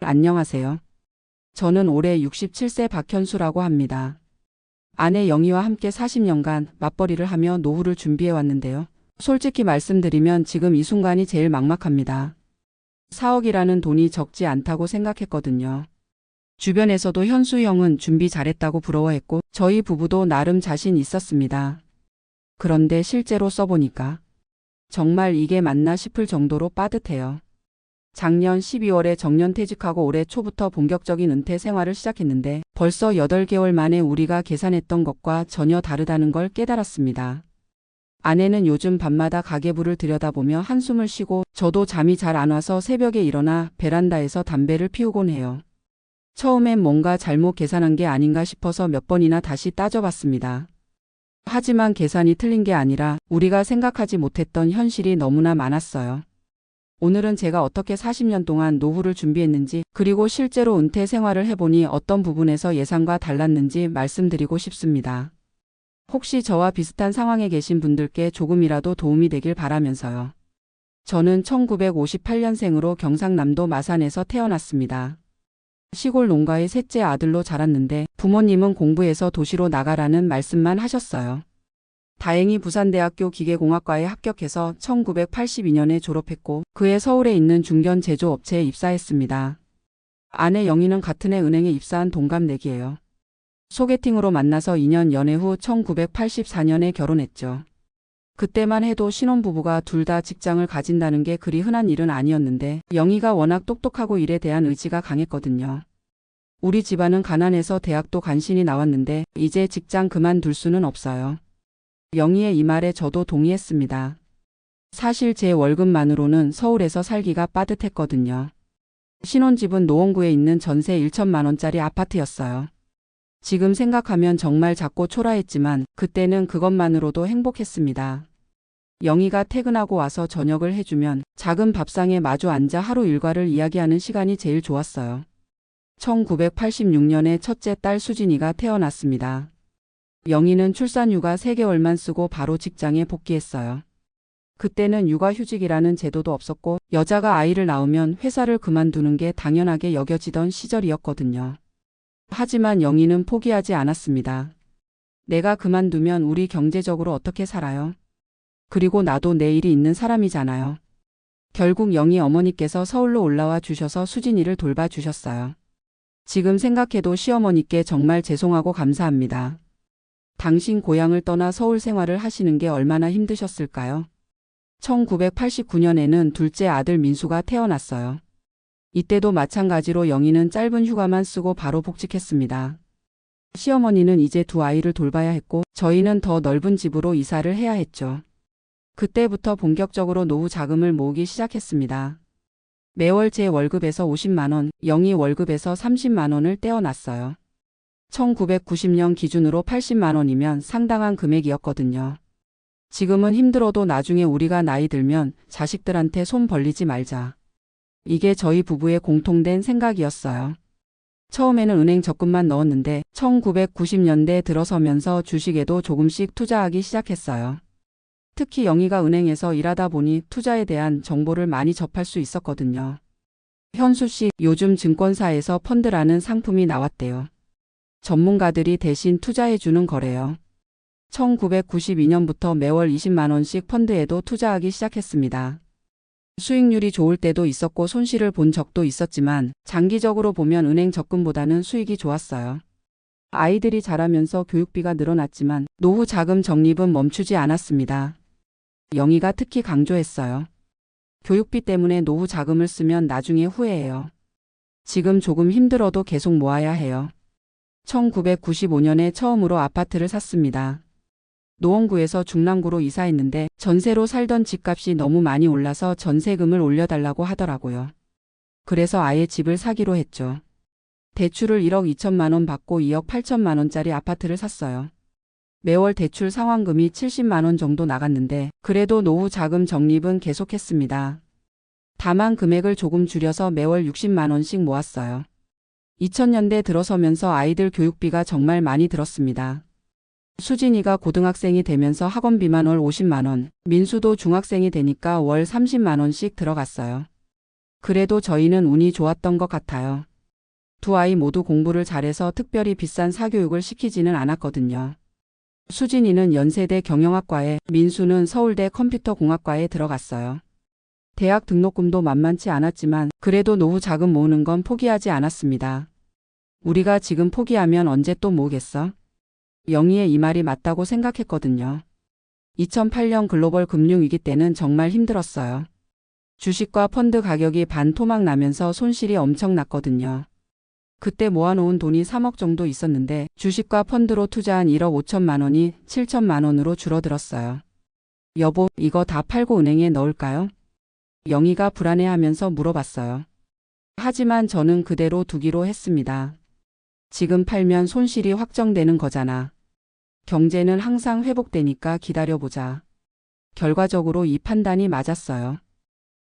안녕하세요. 저는 올해 67세 박현수라고 합니다. 아내 영희와 함께 40년간 맞벌이를 하며 노후를 준비해 왔는데요. 솔직히 말씀드리면 지금 이 순간이 제일 막막합니다. 4억이라는 돈이 적지 않다고 생각했거든요. 주변에서도 현수 형은 준비 잘했다고 부러워했고 저희 부부도 나름 자신 있었습니다. 그런데 실제로 써보니까 정말 이게 맞나 싶을 정도로 빠듯해요. 작년 12월에 정년퇴직하고 올해 초부터 본격적인 은퇴 생활을 시작했는데 벌써 8개월 만에 우리가 계산했던 것과 전혀 다르다는 걸 깨달았습니다. 아내는 요즘 밤마다 가계부를 들여다보며 한숨을 쉬고 저도 잠이 잘 안 와서 새벽에 일어나 베란다에서 담배를 피우곤 해요. 처음엔 뭔가 잘못 계산한 게 아닌가 싶어서 몇 번이나 다시 따져봤습니다. 하지만 계산이 틀린 게 아니라 우리가 생각하지 못했던 현실이 너무나 많았어요. 오늘은 제가 어떻게 40년 동안 노후를 준비했는지 그리고 실제로 은퇴 생활을 해보니 어떤 부분에서 예상과 달랐는지 말씀드리고 싶습니다. 혹시 저와 비슷한 상황에 계신 분들께 조금이라도 도움이 되길 바라면서요. 저는 1958년생으로 경상남도 마산에서 태어났습니다. 시골 농가의 셋째 아들로 자랐는데 부모님은 공부해서 도시로 나가라는 말씀만 하셨어요. 다행히 부산대학교 기계공학과에 합격해서 1982년에 졸업했고 그해 서울에 있는 중견 제조업체에 입사했습니다. 아내 영희는 같은 해 은행에 입사한 동갑내기예요. 소개팅으로 만나서 2년 연애 후 1984년에 결혼했죠. 그때만 해도 신혼부부가 둘 다 직장을 가진다는 게 그리 흔한 일은 아니었는데 영희가 워낙 똑똑하고 일에 대한 의지가 강했거든요. 우리 집안은 가난해서 대학도 간신히 나왔는데 이제 직장 그만둘 수는 없어요. 영희의 이 말에 저도 동의했습니다. 사실 제 월급만으로는 서울에서 살기가 빠듯했거든요. 신혼집은 노원구에 있는 전세 1천만 원짜리 아파트였어요. 지금 생각하면 정말 작고 초라했지만 그때는 그것만으로도 행복했습니다. 영희가 퇴근하고 와서 저녁을 해주면 작은 밥상에 마주 앉아 하루 일과를 이야기하는 시간이 제일 좋았어요. 1986년에 첫째 딸 수진이가 태어났습니다. 영희는 출산휴가 3개월만 쓰고 바로 직장에 복귀했어요. 그때는 육아휴직이라는 제도도 없었고 여자가 아이를 낳으면 회사를 그만두는 게 당연하게 여겨지던 시절이었거든요. 하지만 영희는 포기하지 않았습니다. 내가 그만두면 우리 경제적으로 어떻게 살아요? 그리고 나도 내일이 있는 사람이잖아요. 결국 영희 어머니께서 서울로 올라와 주셔서 수진이를 돌봐주셨어요. 지금 생각해도 시어머니께 정말 죄송하고 감사합니다. 당신 고향을 떠나 서울 생활을 하시는 게 얼마나 힘드셨을까요? 1989년에는 둘째 아들 민수가 태어났어요. 이때도 마찬가지로 영희는 짧은 휴가만 쓰고 바로 복직했습니다. 시어머니는 이제 두 아이를 돌봐야 했고 저희는 더 넓은 집으로 이사를 해야 했죠. 그때부터 본격적으로 노후 자금을 모으기 시작했습니다. 매월 제 월급에서 50만 원, 영희 월급에서 30만 원을 떼어놨어요. 1990년 기준으로 80만 원이면 상당한 금액이었거든요. 지금은 힘들어도 나중에 우리가 나이 들면 자식들한테 손 벌리지 말자. 이게 저희 부부의 공통된 생각이었어요. 처음에는 은행 적금만 넣었는데 1990년대 들어서면서 주식에도 조금씩 투자하기 시작했어요. 특히 영희가 은행에서 일하다 보니 투자에 대한 정보를 많이 접할 수 있었거든요. 현수 씨, 요즘 증권사에서 펀드라는 상품이 나왔대요. 전문가들이 대신 투자해주는 거래요. 1992년부터 매월 20만 원씩 펀드에도 투자하기 시작했습니다. 수익률이 좋을 때도 있었고 손실을 본 적도 있었지만 장기적으로 보면 은행 적금보다는 수익이 좋았어요. 아이들이 자라면서 교육비가 늘어났지만 노후 자금 적립은 멈추지 않았습니다. 영희가 특히 강조했어요. 교육비 때문에 노후 자금을 쓰면 나중에 후회해요. 지금 조금 힘들어도 계속 모아야 해요. 1995년에 처음으로 아파트를 샀습니다. 노원구에서 중랑구로 이사했는데 전세로 살던 집값이 너무 많이 올라서 전세금을 올려달라고 하더라고요. 그래서 아예 집을 사기로 했죠. 대출을 1억 2천만 원 받고 2억 8천만 원짜리 아파트를 샀어요. 매월 대출 상환금이 70만 원 정도 나갔는데 그래도 노후 자금 적립은 계속했습니다. 다만 금액을 조금 줄여서 매월 60만 원씩 모았어요. 2000년대 들어서면서 아이들 교육비가 정말 많이 들었습니다. 수진이가 고등학생이 되면서 학원비만 월 50만 원, 민수도 중학생이 되니까 월 30만 원씩 들어갔어요. 그래도 저희는 운이 좋았던 것 같아요. 두 아이 모두 공부를 잘해서 특별히 비싼 사교육을 시키지는 않았거든요. 수진이는 연세대 경영학과에, 민수는 서울대 컴퓨터공학과에 들어갔어요. 대학 등록금도 만만치 않았지만 그래도 노후 자금 모으는 건 포기하지 않았습니다. 우리가 지금 포기하면 언제 또 모으겠어? 영희의 이 말이 맞다고 생각했거든요. 2008년 글로벌 금융위기 때는 정말 힘들었어요. 주식과 펀드 가격이 반토막 나면서 손실이 엄청 났거든요. 그때 모아놓은 돈이 3억 정도 있었는데 주식과 펀드로 투자한 1억 5천만 원이 7천만 원으로 줄어들었어요. 여보, 이거 다 팔고 은행에 넣을까요? 영희가 불안해하면서 물어봤어요. 하지만 저는 그대로 두기로 했습니다. 지금 팔면 손실이 확정되는 거잖아. 경제는 항상 회복되니까 기다려보자. 결과적으로 이 판단이 맞았어요.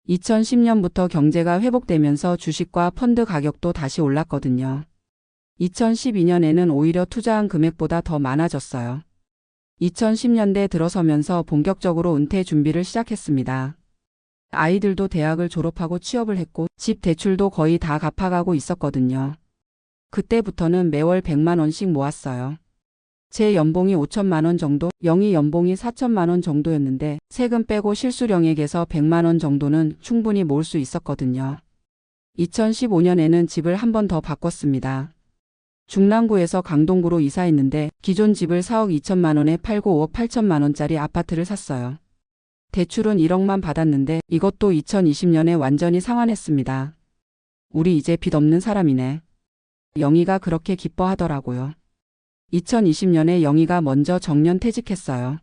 2010년부터 경제가 회복되면서 주식과 펀드 가격도 다시 올랐거든요. 2012년에는 오히려 투자한 금액보다 더 많아졌어요. 2010년대 들어서면서 본격적으로 은퇴 준비를 시작했습니다. 아이들도 대학을 졸업하고 취업을 했고 집 대출도 거의 다 갚아가고 있었거든요. 그때부터는 매월 100만 원씩 모았어요. 제 연봉이 5천만 원 정도, 영희 연봉이 4천만 원 정도였는데 세금 빼고 실수령액에서 100만 원 정도는 충분히 모을 수 있었거든요. 2015년에는 집을 한 번 더 바꿨습니다. 중랑구에서 강동구로 이사했는데 기존 집을 4억 2천만 원에 팔고 5억 8천만 원짜리 아파트를 샀어요. 대출은 1억만 받았는데 이것도 2020년에 완전히 상환했습니다. 우리 이제 빚 없는 사람이네. 영희가 그렇게 기뻐하더라고요. 2020년에 영희가 먼저 정년 퇴직했어요.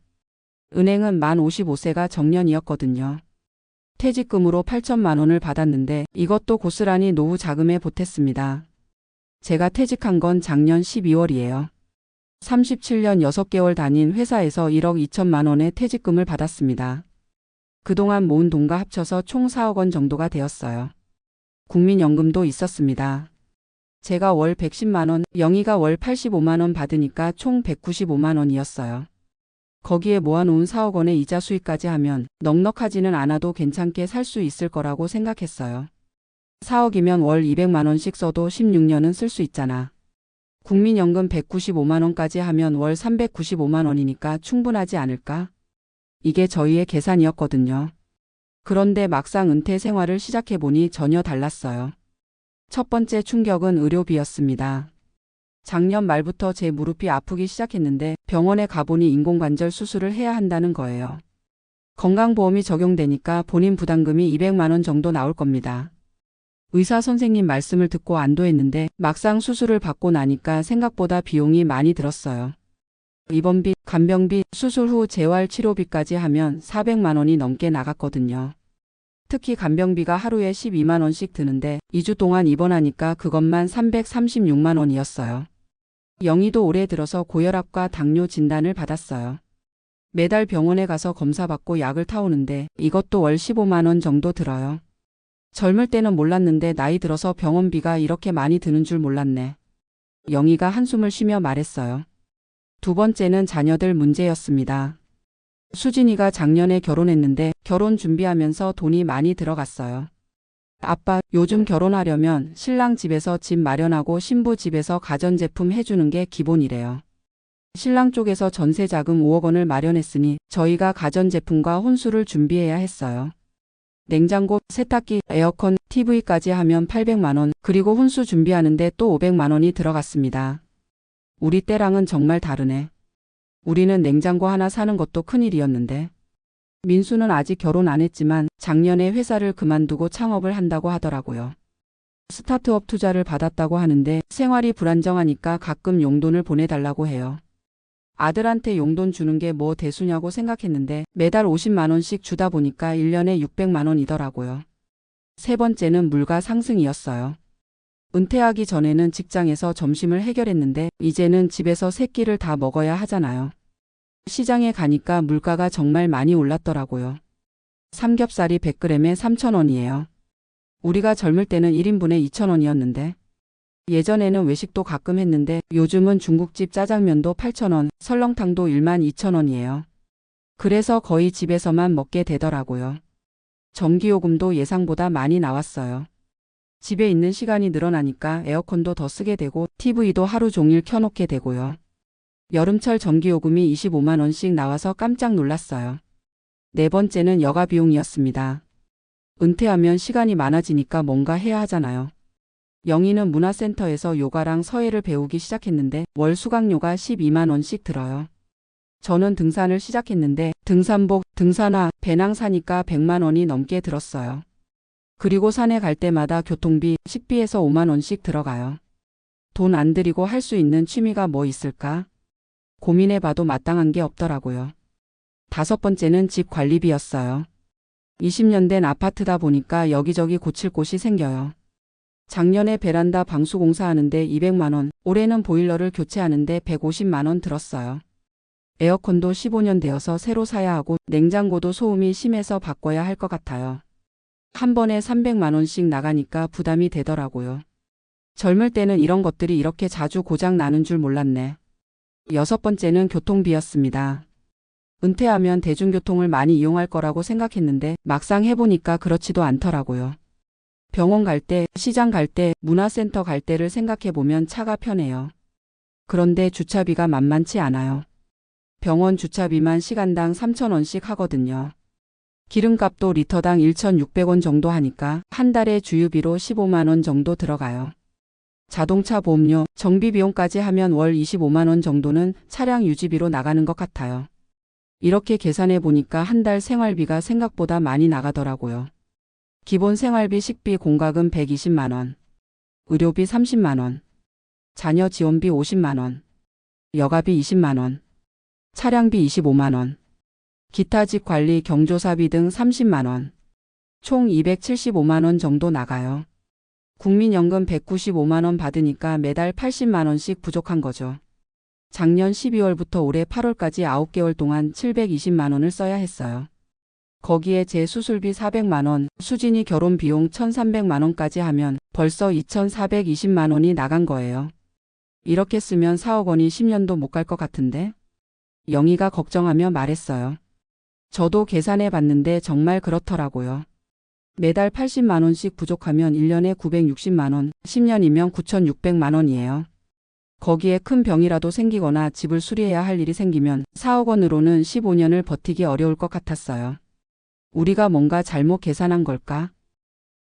은행은 만 55세가 정년이었거든요. 퇴직금으로 8천만 원을 받았는데 이것도 고스란히 노후 자금에 보탰습니다. 제가 퇴직한 건 작년 12월이에요. 37년 6개월 다닌 회사에서 1억 2천만 원의 퇴직금을 받았습니다. 그동안 모은 돈과 합쳐서 총 4억 원 정도가 되었어요. 국민연금도 있었습니다. 제가 월 110만 원, 영희가 월 85만 원 받으니까 총 195만 원이었어요. 거기에 모아놓은 4억 원의 이자 수익까지 하면 넉넉하지는 않아도 괜찮게 살 수 있을 거라고 생각했어요. 4억이면 월 200만 원씩 써도 16년은 쓸 수 있잖아. 국민연금 195만 원까지 하면 월 395만 원이니까 충분하지 않을까? 이게 저희의 계산이었거든요. 그런데 막상 은퇴 생활을 시작해보니 전혀 달랐어요. 첫 번째 충격은 의료비였습니다. 작년 말부터 제 무릎이 아프기 시작했는데 병원에 가보니 인공관절 수술을 해야 한다는 거예요. 건강보험이 적용되니까 본인 부담금이 200만 원 정도 나올 겁니다. 의사 선생님 말씀을 듣고 안도했는데 막상 수술을 받고 나니까 생각보다 비용이 많이 들었어요. 입원비, 간병비, 수술 후 재활치료비까지 하면 400만 원이 넘게 나갔거든요. 특히 간병비가 하루에 12만 원씩 드는데 2주 동안 입원하니까 그것만 336만 원이었어요. 영희도 올해 들어서 고혈압과 당뇨 진단을 받았어요. 매달 병원에 가서 검사받고 약을 타오는데 이것도 월 15만 원 정도 들어요. 젊을 때는 몰랐는데 나이 들어서 병원비가 이렇게 많이 드는 줄 몰랐네. 영희가 한숨을 쉬며 말했어요. 두 번째는 자녀들 문제였습니다. 수진이가 작년에 결혼했는데 결혼 준비하면서 돈이 많이 들어갔어요. 아빠, 요즘 결혼하려면 신랑 집에서 집 마련하고 신부 집에서 가전제품 해주는 게 기본이래요. 신랑 쪽에서 전세자금 5억 원을 마련했으니 저희가 가전제품과 혼수를 준비해야 했어요. 냉장고, 세탁기, 에어컨, TV까지 하면 800만 원, 그리고 혼수 준비하는데 또 500만 원이 들어갔습니다. 우리 때랑은 정말 다르네. 우리는 냉장고 하나 사는 것도 큰일이었는데. 민수는 아직 결혼 안 했지만 작년에 회사를 그만두고 창업을 한다고 하더라고요. 스타트업 투자를 받았다고 하는데 생활이 불안정하니까 가끔 용돈을 보내달라고 해요. 아들한테 용돈 주는 게 뭐 대수냐고 생각했는데 매달 50만 원씩 주다 보니까 1년에 600만 원이더라고요. 세 번째는 물가 상승이었어요. 은퇴하기 전에는 직장에서 점심을 해결했는데 이제는 집에서 세 끼를 다 먹어야 하잖아요. 시장에 가니까 물가가 정말 많이 올랐더라고요. 삼겹살이 100g에 3,000원이에요. 우리가 젊을 때는 1인분에 2,000원이었는데 예전에는 외식도 가끔 했는데 요즘은 중국집 짜장면도 8,000원, 설렁탕도 12,000원이에요. 그래서 거의 집에서만 먹게 되더라고요. 전기요금도 예상보다 많이 나왔어요. 집에 있는 시간이 늘어나니까 에어컨도 더 쓰게 되고 TV도 하루 종일 켜놓게 되고요. 여름철 전기요금이 25만 원씩 나와서 깜짝 놀랐어요. 네 번째는 여가 비용이었습니다. 은퇴하면 시간이 많아지니까 뭔가 해야 하잖아요. 영희는 문화센터에서 요가랑 서예를 배우기 시작했는데 월 수강료가 12만 원씩 들어요. 저는 등산을 시작했는데 등산복, 등산화, 배낭 사니까 100만 원이 넘게 들었어요. 그리고 산에 갈 때마다 교통비, 식비에서 5만 원씩 들어가요. 돈 안 들이고 할 수 있는 취미가 뭐 있을까? 고민해봐도 마땅한 게 없더라고요. 다섯 번째는 집 관리비였어요. 20년 된 아파트다 보니까 여기저기 고칠 곳이 생겨요. 작년에 베란다 방수 공사하는데 200만 원, 올해는 보일러를 교체하는데 150만 원 들었어요. 에어컨도 15년 되어서 새로 사야 하고 냉장고도 소음이 심해서 바꿔야 할 것 같아요. 한 번에 300만 원씩 나가니까 부담이 되더라고요. 젊을 때는 이런 것들이 이렇게 자주 고장 나는 줄 몰랐네. 여섯 번째는 교통비였습니다. 은퇴하면 대중교통을 많이 이용할 거라고 생각했는데 막상 해보니까 그렇지도 않더라고요. 병원 갈 때, 시장 갈 때, 문화센터 갈 때를 생각해보면 차가 편해요. 그런데 주차비가 만만치 않아요. 병원 주차비만 시간당 3,000원씩 하거든요. 기름값도 리터당 1,600원 정도 하니까 한 달에 주유비로 15만 원 정도 들어가요. 자동차 보험료, 정비비용까지 하면 월 25만 원 정도는 차량 유지비로 나가는 것 같아요. 이렇게 계산해 보니까 한 달 생활비가 생각보다 많이 나가더라고요. 기본 생활비, 식비, 공과금 120만 원, 의료비 30만 원, 자녀 지원비 50만 원, 여가비 20만 원, 차량비 25만 원, 기타 집 관리 경조사비 등 30만 원, 총 275만 원 정도 나가요. 국민연금 195만 원 받으니까 매달 80만 원씩 부족한 거죠. 작년 12월부터 올해 8월까지 9개월 동안 720만 원을 써야 했어요. 거기에 제 수술비 400만 원, 수진이 결혼 비용 1,300만 원까지 하면 벌써 2,420만 원이 나간 거예요. 이렇게 쓰면 4억 원이 10년도 못 갈 것 같은데? 영희가 걱정하며 말했어요. 저도 계산해 봤는데 정말 그렇더라고요. 매달 80만 원씩 부족하면 1년에 960만 원, 10년이면 9,600만 원이에요. 거기에 큰 병이라도 생기거나 집을 수리해야 할 일이 생기면 4억 원으로는 15년을 버티기 어려울 것 같았어요. 우리가 뭔가 잘못 계산한 걸까?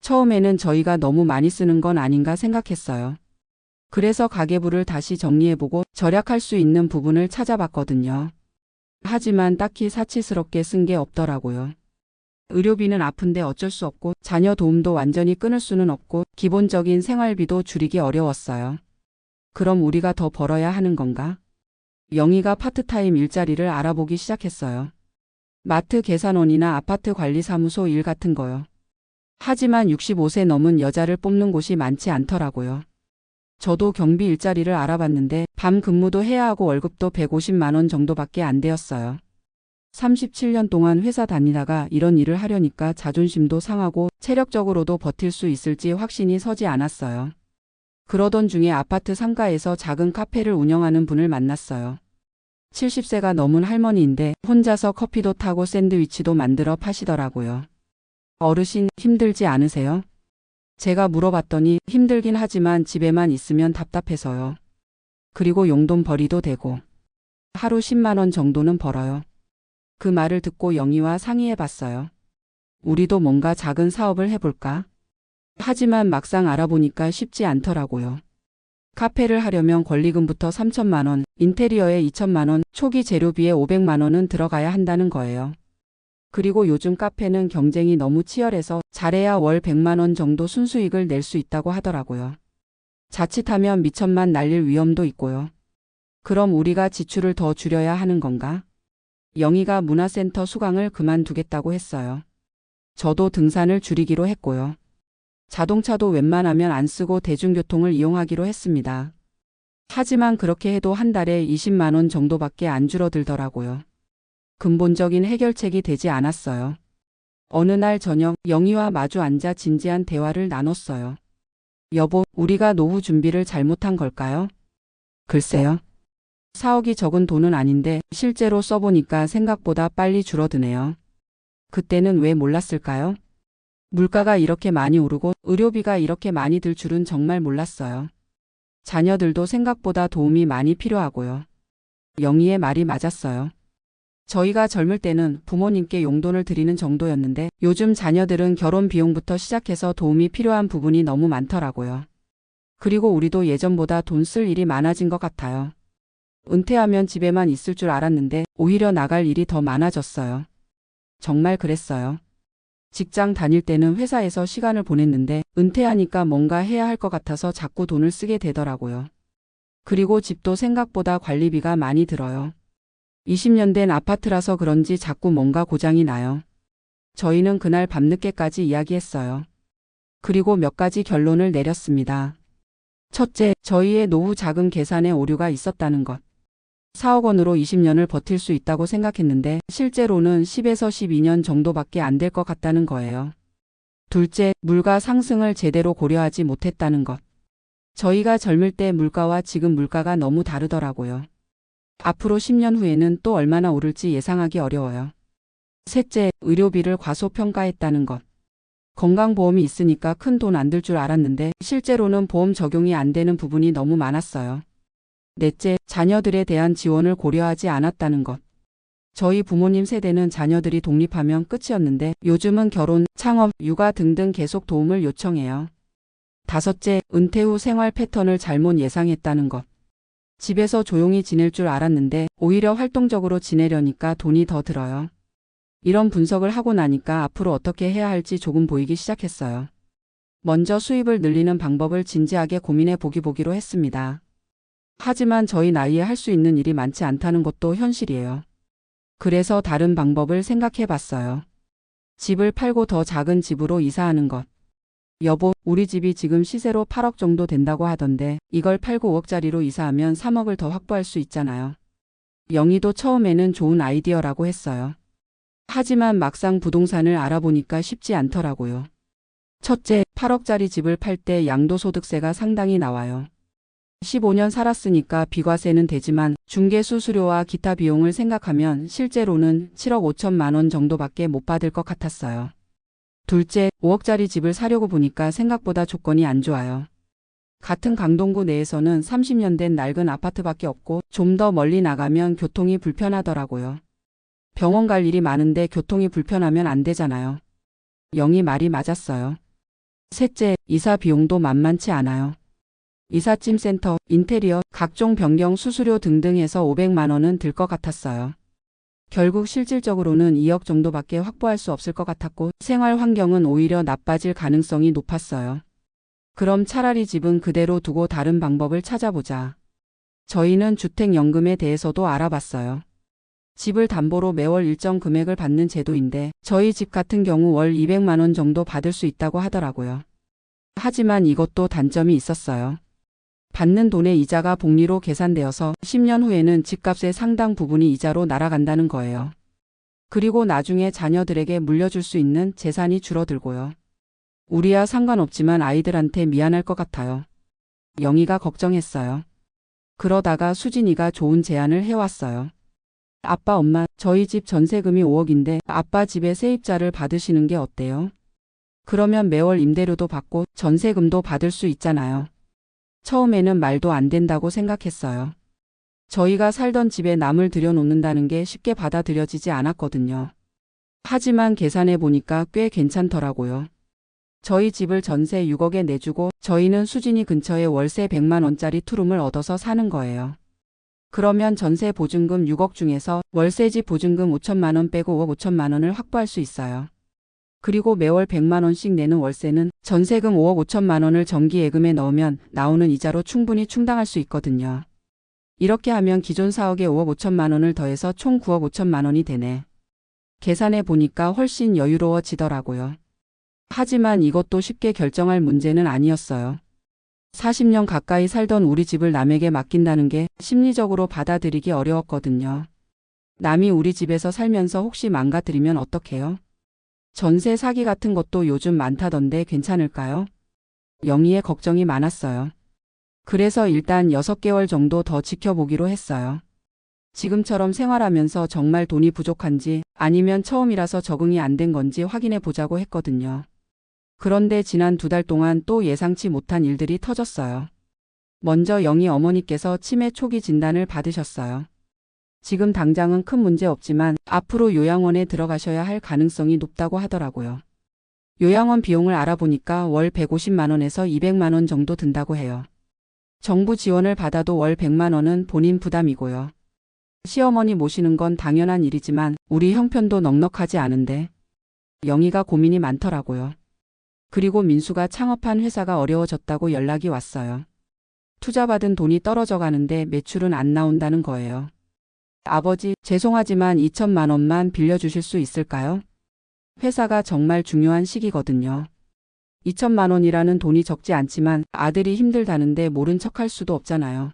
처음에는 저희가 너무 많이 쓰는 건 아닌가 생각했어요. 그래서 가계부를 다시 정리해보고 절약할 수 있는 부분을 찾아봤거든요. 하지만 딱히 사치스럽게 쓴 게 없더라고요. 의료비는 아픈데 어쩔 수 없고 자녀 도움도 완전히 끊을 수는 없고 기본적인 생활비도 줄이기 어려웠어요. 그럼 우리가 더 벌어야 하는 건가? 영희가 파트타임 일자리를 알아보기 시작했어요. 마트 계산원이나 아파트 관리사무소 일 같은 거요. 하지만 65세 넘은 여자를 뽑는 곳이 많지 않더라고요. 저도 경비 일자리를 알아봤는데 밤 근무도 해야 하고 월급도 150만 원 정도밖에 안 되었어요. 37년 동안 회사 다니다가 이런 일을 하려니까 자존심도 상하고 체력적으로도 버틸 수 있을지 확신이 서지 않았어요. 그러던 중에 아파트 상가에서 작은 카페를 운영하는 분을 만났어요. 70세가 넘은 할머니인데 혼자서 커피도 타고 샌드위치도 만들어 파시더라고요. 어르신, 힘들지 않으세요? 제가 물어봤더니 힘들긴 하지만 집에만 있으면 답답해서요. 그리고 용돈 벌이도 되고 하루 10만 원 정도는 벌어요. 그 말을 듣고 영희와 상의해봤어요. 우리도 뭔가 작은 사업을 해볼까? 하지만 막상 알아보니까 쉽지 않더라고요. 카페를 하려면 권리금부터 3천만 원, 인테리어에 2천만 원, 초기 재료비에 500만 원은 들어가야 한다는 거예요. 그리고 요즘 카페는 경쟁이 너무 치열해서 잘해야 월 100만 원 정도 순수익을 낼 수 있다고 하더라고요. 자칫하면 미천만 날릴 위험도 있고요. 그럼 우리가 지출을 더 줄여야 하는 건가? 영희가 문화센터 수강을 그만두겠다고 했어요. 저도 등산을 줄이기로 했고요. 자동차도 웬만하면 안 쓰고 대중교통을 이용하기로 했습니다. 하지만 그렇게 해도 한 달에 20만 원 정도밖에 안 줄어들더라고요. 근본적인 해결책이 되지 않았어요. 어느 날 저녁 영희와 마주 앉아 진지한 대화를 나눴어요. 여보, 우리가 노후 준비를 잘못한 걸까요? 글쎄요. 4억이 적은 돈은 아닌데 실제로 써보니까 생각보다 빨리 줄어드네요. 그때는 왜 몰랐을까요? 물가가 이렇게 많이 오르고 의료비가 이렇게 많이 들 줄은 정말 몰랐어요. 자녀들도 생각보다 도움이 많이 필요하고요. 영희의 말이 맞았어요. 저희가 젊을 때는 부모님께 용돈을 드리는 정도였는데 요즘 자녀들은 결혼 비용부터 시작해서 도움이 필요한 부분이 너무 많더라고요. 그리고 우리도 예전보다 돈 쓸 일이 많아진 것 같아요. 은퇴하면 집에만 있을 줄 알았는데 오히려 나갈 일이 더 많아졌어요. 정말 그랬어요. 직장 다닐 때는 회사에서 시간을 보냈는데 은퇴하니까 뭔가 해야 할 것 같아서 자꾸 돈을 쓰게 되더라고요. 그리고 집도 생각보다 관리비가 많이 들어요. 20년 된 아파트라서 그런지 자꾸 뭔가 고장이 나요. 저희는 그날 밤늦게까지 이야기했어요. 그리고 몇 가지 결론을 내렸습니다. 첫째, 저희의 노후 자금 계산에 오류가 있었다는 것. 4억 원으로 20년을 버틸 수 있다고 생각했는데 실제로는 10에서 12년 정도밖에 안 될 것 같다는 거예요. 둘째, 물가 상승을 제대로 고려하지 못했다는 것. 저희가 젊을 때 물가와 지금 물가가 너무 다르더라고요. 앞으로 10년 후에는 또 얼마나 오를지 예상하기 어려워요. 셋째, 의료비를 과소평가했다는 것. 건강보험이 있으니까 큰 돈 안 들 줄 알았는데 실제로는 보험 적용이 안 되는 부분이 너무 많았어요. 넷째, 자녀들에 대한 지원을 고려하지 않았다는 것. 저희 부모님 세대는 자녀들이 독립하면 끝이었는데 요즘은 결혼, 창업, 육아 등등 계속 도움을 요청해요. 다섯째, 은퇴 후 생활 패턴을 잘못 예상했다는 것. 집에서 조용히 지낼 줄 알았는데 오히려 활동적으로 지내려니까 돈이 더 들어요. 이런 분석을 하고 나니까 앞으로 어떻게 해야 할지 조금 보이기 시작했어요. 먼저 수입을 늘리는 방법을 진지하게 고민해 보기로 했습니다. 하지만 저희 나이에 할 수 있는 일이 많지 않다는 것도 현실이에요. 그래서 다른 방법을 생각해 봤어요. 집을 팔고 더 작은 집으로 이사하는 것. 여보, 우리 집이 지금 시세로 8억 정도 된다고 하던데 이걸 팔고 5억짜리로 이사하면 3억을 더 확보할 수 있잖아요. 영희도 처음에는 좋은 아이디어라고 했어요. 하지만 막상 부동산을 알아보니까 쉽지 않더라고요. 첫째, 8억짜리 집을 팔 때 양도소득세가 상당히 나와요. 15년 살았으니까 비과세는 되지만 중개수수료와 기타 비용을 생각하면 실제로는 7억 5천만 원 정도밖에 못 받을 것 같았어요. 둘째, 5억짜리 집을 사려고 보니까 생각보다 조건이 안 좋아요. 같은 강동구 내에서는 30년 된 낡은 아파트밖에 없고 좀 더 멀리 나가면 교통이 불편하더라고요. 병원 갈 일이 많은데 교통이 불편하면 안 되잖아요. 영희 말이 맞았어요. 셋째, 이사 비용도 만만치 않아요. 이삿짐 센터, 인테리어, 각종 변경 수수료 등등 해서 500만 원은 들 것 같았어요. 결국 실질적으로는 2억 정도밖에 확보할 수 없을 것 같았고 생활 환경은 오히려 나빠질 가능성이 높았어요. 그럼 차라리 집은 그대로 두고 다른 방법을 찾아보자. 저희는 주택연금에 대해서도 알아봤어요. 집을 담보로 매월 일정 금액을 받는 제도인데 저희 집 같은 경우 월 200만 원 정도 받을 수 있다고 하더라고요. 하지만 이것도 단점이 있었어요. 받는 돈의 이자가 복리로 계산되어서 10년 후에는 집값의 상당 부분이 이자로 날아간다는 거예요. 그리고 나중에 자녀들에게 물려줄 수 있는 재산이 줄어들고요. 우리야 상관없지만 아이들한테 미안할 것 같아요. 영희가 걱정했어요. 그러다가 수진이가 좋은 제안을 해왔어요. 아빠, 엄마, 저희 집 전세금이 5억인데 아빠 집에 세입자를 받으시는 게 어때요? 그러면 매월 임대료도 받고 전세금도 받을 수 있잖아요. 처음에는 말도 안 된다고 생각했어요. 저희가 살던 집에 남을 들여놓는다는 게 쉽게 받아들여지지 않았거든요. 하지만 계산해 보니까 꽤 괜찮더라고요. 저희 집을 전세 6억에 내주고 저희는 수진이 근처에 월세 100만 원짜리 투룸을 얻어서 사는 거예요. 그러면 전세 보증금 6억 중에서 월세집 보증금 5천만 원 빼고 5억 5천만 원을 확보할 수 있어요. 그리고 매월 100만 원씩 내는 월세는 전세금 5억 5천만 원을 정기예금에 넣으면 나오는 이자로 충분히 충당할 수 있거든요. 이렇게 하면 기존 4억에 5억 5천만 원을 더해서 총 9억 5천만 원이 되네. 계산해 보니까 훨씬 여유로워지더라고요. 하지만 이것도 쉽게 결정할 문제는 아니었어요. 40년 가까이 살던 우리 집을 남에게 맡긴다는 게 심리적으로 받아들이기 어려웠거든요. 남이 우리 집에서 살면서 혹시 망가뜨리면 어떡해요? 전세 사기 같은 것도 요즘 많다던데 괜찮을까요? 영희의 걱정이 많았어요. 그래서 일단 6개월 정도 더 지켜보기로 했어요. 지금처럼 생활하면서 정말 돈이 부족한지 아니면 처음이라서 적응이 안 된 건지 확인해 보자고 했거든요. 그런데 지난 2달 동안 또 예상치 못한 일들이 터졌어요. 먼저 영희 어머니께서 치매 초기 진단을 받으셨어요. 지금 당장은 큰 문제 없지만 앞으로 요양원에 들어가셔야 할 가능성이 높다고 하더라고요. 요양원 비용을 알아보니까 월 150만 원에서 200만 원 정도 든다고 해요. 정부 지원을 받아도 월 100만 원은 본인 부담이고요. 시어머니 모시는 건 당연한 일이지만 우리 형편도 넉넉하지 않은데 영희가 고민이 많더라고요. 그리고 민수가 창업한 회사가 어려워졌다고 연락이 왔어요. 투자받은 돈이 떨어져 가는데 매출은 안 나온다는 거예요. 아버지, 죄송하지만 2천만 원만 빌려주실 수 있을까요? 회사가 정말 중요한 시기거든요. 2천만 원이라는 돈이 적지 않지만 아들이 힘들다는데 모른 척할 수도 없잖아요.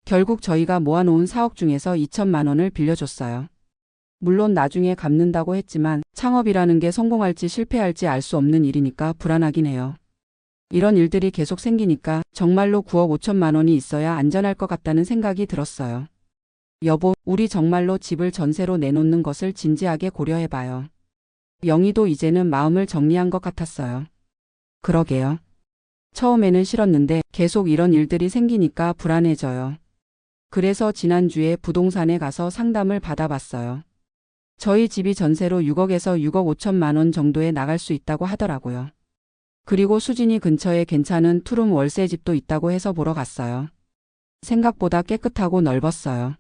결국 저희가 모아놓은 4억 중에서 2천만 원을 빌려줬어요. 물론 나중에 갚는다고 했지만 창업이라는 게 성공할지 실패할지 알 수 없는 일이니까 불안하긴 해요. 이런 일들이 계속 생기니까 정말로 9억 5천만 원이 있어야 안전할 것 같다는 생각이 들었어요. 여보, 우리 정말로 집을 전세로 내놓는 것을 진지하게 고려해봐요. 영희도 이제는 마음을 정리한 것 같았어요. 그러게요. 처음에는 싫었는데 계속 이런 일들이 생기니까 불안해져요. 그래서 지난주에 부동산에 가서 상담을 받아봤어요. 저희 집이 전세로 6억에서 6억 5천만 원 정도에 나갈 수 있다고 하더라고요. 그리고 수진이 근처에 괜찮은 투룸 월세 집도 있다고 해서 보러 갔어요. 생각보다 깨끗하고 넓었어요.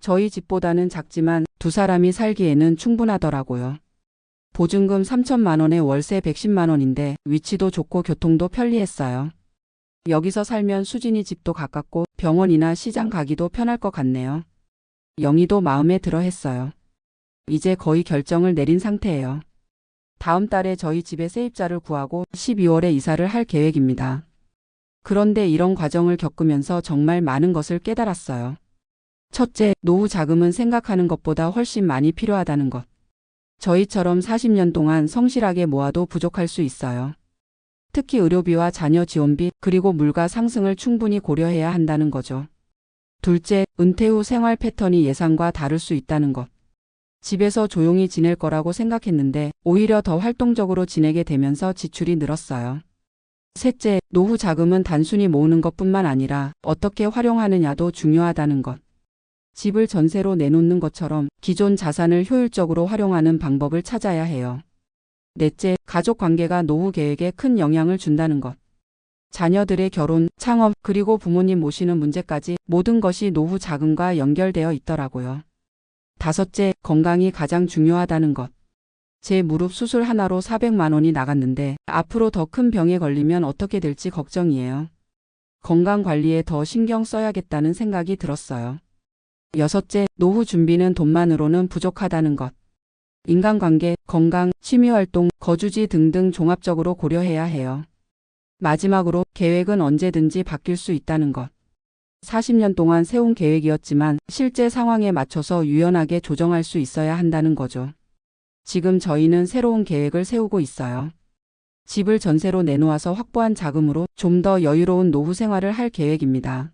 저희 집보다는 작지만 2사람이 살기에는 충분하더라고요. 보증금 3천만 원에 월세 110만 원인데 위치도 좋고 교통도 편리했어요. 여기서 살면 수진이 집도 가깝고 병원이나 시장 가기도 편할 것 같네요. 영희도 마음에 들어 했어요. 이제 거의 결정을 내린 상태예요. 다음 달에 저희 집에 세입자를 구하고 12월에 이사를 할 계획입니다. 그런데 이런 과정을 겪으면서 정말 많은 것을 깨달았어요. 첫째, 노후 자금은 생각하는 것보다 훨씬 많이 필요하다는 것. 저희처럼 40년 동안 성실하게 모아도 부족할 수 있어요. 특히 의료비와 자녀 지원비, 그리고 물가 상승을 충분히 고려해야 한다는 거죠. 둘째, 은퇴 후 생활 패턴이 예상과 다를 수 있다는 것. 집에서 조용히 지낼 거라고 생각했는데 오히려 더 활동적으로 지내게 되면서 지출이 늘었어요. 셋째, 노후 자금은 단순히 모으는 것뿐만 아니라 어떻게 활용하느냐도 중요하다는 것. 집을 전세로 내놓는 것처럼 기존 자산을 효율적으로 활용하는 방법을 찾아야 해요. 넷째, 가족 관계가 노후 계획에 큰 영향을 준다는 것. 자녀들의 결혼, 창업, 그리고 부모님 모시는 문제까지 모든 것이 노후 자금과 연결되어 있더라고요. 다섯째, 건강이 가장 중요하다는 것. 제 무릎 수술 하나로 400만 원이 나갔는데 앞으로 더 큰 병에 걸리면 어떻게 될지 걱정이에요. 건강 관리에 더 신경 써야겠다는 생각이 들었어요. 여섯째, 노후 준비는 돈만으로는 부족하다는 것. 인간관계, 건강, 취미활동, 거주지 등등 종합적으로 고려해야 해요. 마지막으로 계획은 언제든지 바뀔 수 있다는 것. 40년 동안 세운 계획이었지만 실제 상황에 맞춰서 유연하게 조정할 수 있어야 한다는 거죠. 지금 저희는 새로운 계획을 세우고 있어요. 집을 전세로 내놓아서 확보한 자금으로 좀 더 여유로운 노후 생활을 할 계획입니다.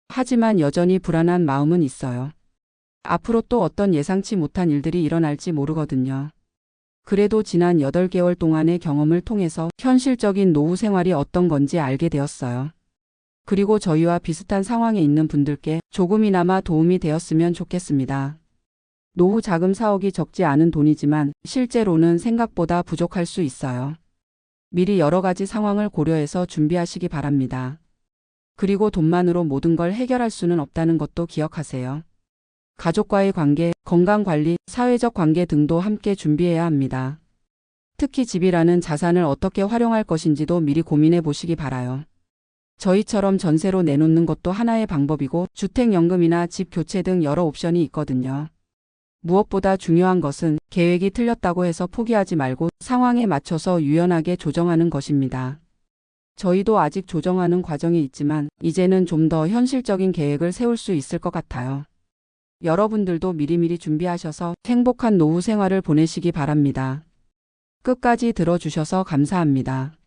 하지만 여전히 불안한 마음은 있어요. 앞으로 또 어떤 예상치 못한 일들이 일어날지 모르거든요. 그래도 지난 8개월 동안의 경험을 통해서 현실적인 노후 생활이 어떤 건지 알게 되었어요. 그리고 저희와 비슷한 상황에 있는 분들께 조금이나마 도움이 되었으면 좋겠습니다. 노후 자금 4억이 적지 않은 돈이지만 실제로는 생각보다 부족할 수 있어요. 미리 여러 가지 상황을 고려해서 준비하시기 바랍니다. 그리고 돈만으로 모든 걸 해결할 수는 없다는 것도 기억하세요. 가족과의 관계, 건강관리, 사회적 관계 등도 함께 준비해야 합니다. 특히 집이라는 자산을 어떻게 활용할 것인지도 미리 고민해 보시기 바라요. 저희처럼 전세로 내놓는 것도 하나의 방법이고 주택연금이나 집 교체 등 여러 옵션이 있거든요. 무엇보다 중요한 것은 계획이 틀렸다고 해서 포기하지 말고 상황에 맞춰서 유연하게 조정하는 것입니다. 저희도 아직 조정하는 과정에 있지만 이제는 좀 더 현실적인 계획을 세울 수 있을 것 같아요. 여러분들도 미리미리 준비하셔서 행복한 노후 생활을 보내시기 바랍니다. 끝까지 들어주셔서 감사합니다.